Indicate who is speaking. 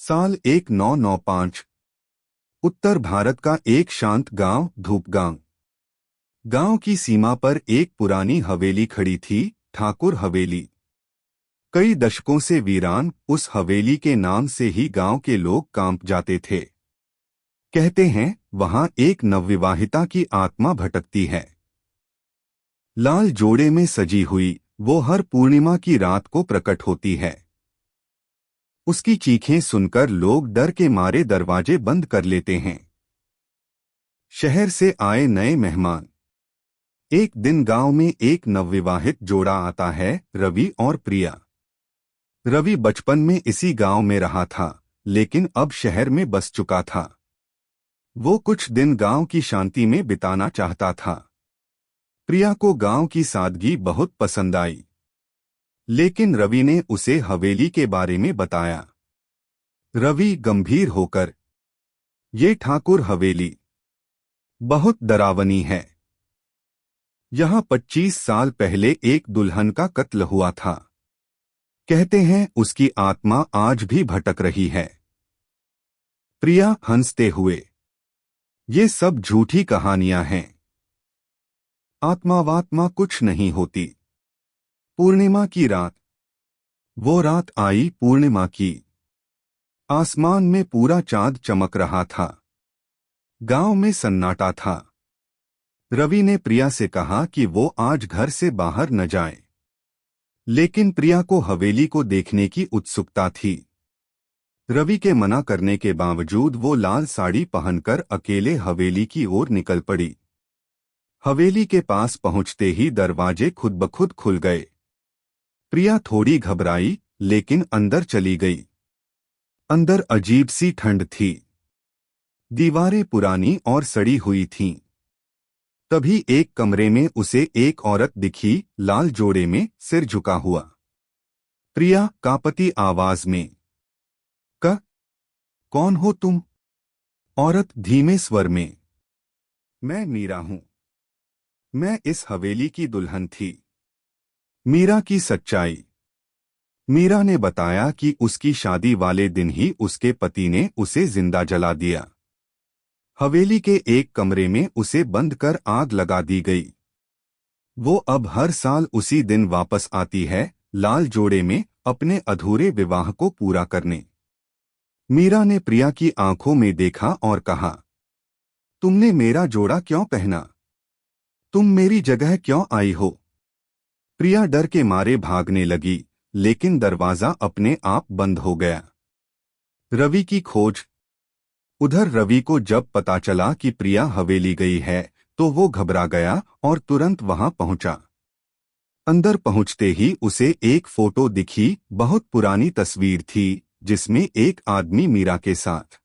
Speaker 1: साल 1995। उत्तर भारत का एक शांत गांव धूपगांव। गांव की सीमा पर एक पुरानी हवेली खड़ी थी, ठाकुर हवेली। कई दशकों से वीरान उस हवेली के नाम से ही गांव के लोग कांप जाते थे। कहते हैं वहां एक नवविवाहिता की आत्मा भटकती है। लाल जोड़े में सजी हुई वो हर पूर्णिमा की रात को प्रकट होती है। उसकी चीखें सुनकर लोग डर के मारे दरवाजे बंद कर लेते हैं। शहर से आए नए मेहमान। एक दिन गांव में एक नवविवाहित जोड़ा आता है, रवि और प्रिया। रवि बचपन में इसी गांव में रहा था, लेकिन अब शहर में बस चुका था। वो कुछ दिन गांव की शांति में बिताना चाहता था। प्रिया को गांव की सादगी बहुत पसंद आई, लेकिन रवि ने उसे हवेली के बारे में बताया। रवि गंभीर होकर, ये ठाकुर हवेली बहुत डरावनी है। यहाँ 25 साल पहले एक दुल्हन का कत्ल हुआ था। कहते हैं उसकी आत्मा आज भी भटक रही है। प्रिया हंसते हुए, ये सब झूठी कहानियां हैं। आत्मा कुछ नहीं होती। पूर्णिमा की रात। वो रात आई पूर्णिमा की। आसमान में पूरा चांद चमक रहा था। गांव में सन्नाटा था। रवि ने प्रिया से कहा कि वो आज घर से बाहर न जाए, लेकिन प्रिया को हवेली को देखने की उत्सुकता थी। रवि के मना करने के बावजूद वो लाल साड़ी पहनकर अकेले हवेली की ओर निकल पड़ी। हवेली के पास पहुंचते ही दरवाजे खुद ब खुद खुल गए। प्रिया थोड़ी घबराई, लेकिन अंदर चली गई। अंदर अजीब सी ठंड थी। दीवारें पुरानी और सड़ी हुई थीं। तभी एक कमरे में उसे एक औरत दिखी, लाल जोड़े में, सिर झुका हुआ। प्रिया कांपती आवाज में, कौन हो तुम? औरत धीमे स्वर में, मैं मीरा हूं। मैं इस हवेली की दुल्हन थी। मीरा की सच्चाई। मीरा ने बताया कि उसकी शादी वाले दिन ही उसके पति ने उसे जिंदा जला दिया। हवेली के एक कमरे में उसे बंद कर आग लगा दी गई। वो अब हर साल उसी दिन वापस आती है, लाल जोड़े में, अपने अधूरे विवाह को पूरा करने। मीरा ने प्रिया की आंखों में देखा और कहा, तुमने मेरा जोड़ा क्यों पहना? तुम मेरी जगह क्यों आई हो? प्रिया डर के मारे भागने लगी, लेकिन दरवाजा अपने आप बंद हो गया। रवि की खोज। उधर रवि को जब पता चला कि प्रिया हवेली गई है, तो वो घबरा गया और तुरंत वहां पहुंचा। अंदर पहुंचते ही उसे एक फोटो दिखी, बहुत पुरानी तस्वीर थी, जिसमें एक आदमी मीरा के साथ